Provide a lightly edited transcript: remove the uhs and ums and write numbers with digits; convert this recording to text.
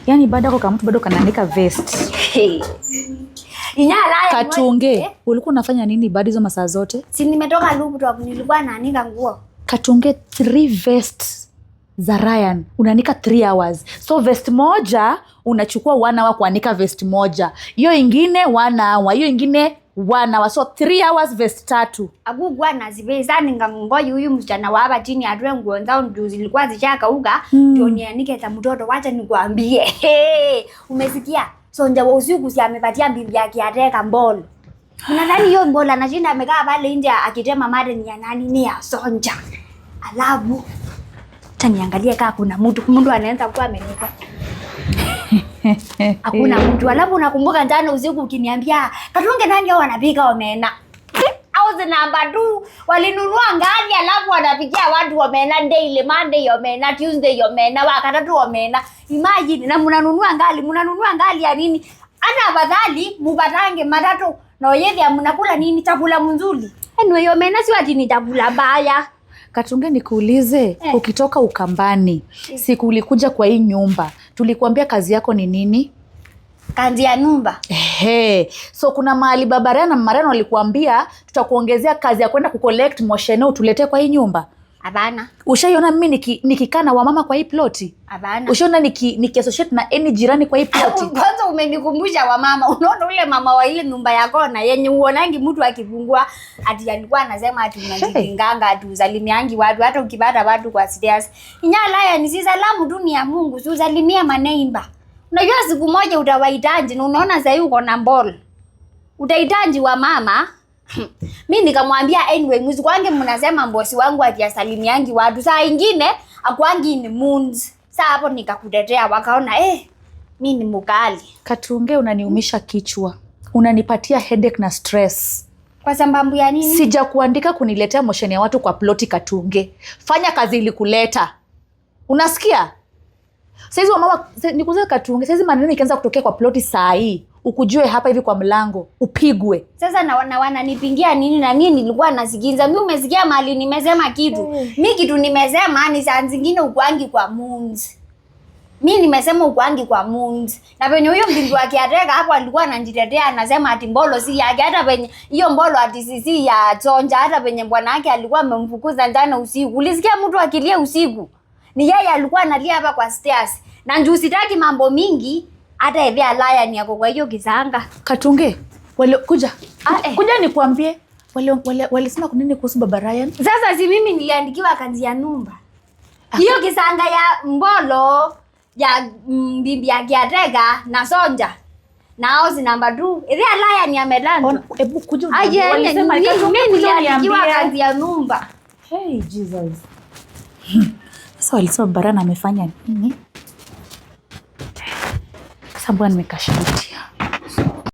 Yaani baada kwa mtu bado kanaandika vest. Inyala Katunge, ulikuwa unafanya nini baada hizo masaa zote? Si nimetoka Looptop nilikuwa naanika nguo. Katunge 3 vests za Ryan. Unaanika 3 hours. So vest moja unachukua 1 hour kuanika vest moja. Hiyo ingine 1 hour, hiyo ingine 1 hour. So 3 hours vest 3. Agugwa nazibeza ningangoja huyu msichana wa hapa chini atoe nguo zao ndio zilikuwa zishakauka ndio nianike za mtoto. Wacha nikwambie. Umesikia? Sonja wa usiku si amepatia bibi yake ateka mbolo. Unadhani hiyo mbolo anashinda amekaa pale nje akitema mate ni ya nani? Ni ya Sonja. Alafu taniangalie kama kuna mtu anaanza kuwa amenika. Hakuna mtu. Alafu unakumbuka jana usiku ukiniambia Katunge nani hao wanapika omena? Au namba 2 walinunua ngani alafu wanapikia watu omena daily, Monday omena, Tuesday omena, wakatatu omena. Imagine na mnanunua ngali ya nini? Hata afadhali mubatange matatu na oyedhi mnakula nini chakula mzuri. Anyway omena si ati ni chakula baya. Katunge nikuulize, ukitoka Ukambani, siku ulikuja kwa hii nyumba, tulikuambia kazi yako ni nini? Kazi ya nyumba. So kuna mahali baba Ryan na Mariano walikuambia tutakuongezea kazi ya kwenda kucollect moshene utulete kwa hii nyumba. Hapana. Ushaiona mimi nikikana wa mama kwa hii ploti? Hapana. Ushaona nikiassociate na any jirani kwa hii ploti? Kwanza umenikumbusha wa mama. Unaona ule mama wa ile nyumba yako na yenye uonangi mtu akifungua ati alikuwa anasema ati unajinganga ati uzalimiangi watu hata ukipata watu kwa stairs. Inyala ya ni si salamu tu ni ya Mungu, si uzalimia maneimba. Unajua siku moja utawahitaji na unaona sasa uko na mbol. Utahitaji wa mama. Mimi nikamwambia anyway msikuange mnasema mbosi wangu atiasalimiangi watu. Saa ingine akwangi ni moons. Saa hapo nikakutetea wakaona mimi ni mkali. Katunge unaniumisha kichwa. Unanipatia headache na stress. Kwa sababu ya nini? Sija kuandika kuniletea mosheni ya watu kwa ploti Katunge. Fanya kazi ili kuleta. Unasikia? Saizi wa mama nikuze Katunge. Saizi maneno ikianza kutokea kwa ploti saa hii. Ukujue hapa hivi kwa mlango, upigwe. Sasa na wananipingia nini na nini nilikuwa nasikiza. Mimi umesikia mahali nimesema kitu. Mimi kitu nimesema ni saa zingine ukwangi kwa moons. Mimi nimesema ukwangi kwa moons. Na penye huyo mbibi wake ateka hapo alikuwa anajitetea anasema ati mbolo si yake. Hata penye hiyo mbolo ati sisi ya Sonja hata penye bwana yake alikuwa amemfukuza jana usiku. Ulisikia mtu akilia usiku? Ni yeye alikuwa analia hapa kwa stairs. Na njoo sitaki mambo mingi. Hata hivi alaya ni yako kwa hiyo kisanga. Katunge, kuja nikuambie. Walisema kunini kuhusu baba Ryan? Sasa si mimi niliandikiwa kazi ya nyumba. Hiyo kisanga ya mbolo ya bibi ya Kiatega na Sonja. Na house number 2. Ile alaya ni amelanda. Hebu kuja walisema mimi niliandikiwa kazi ya nyumba. Hey Jesus. Sasa walisema baba Ryan amefanya nini? Sasa mbona nimekashitia?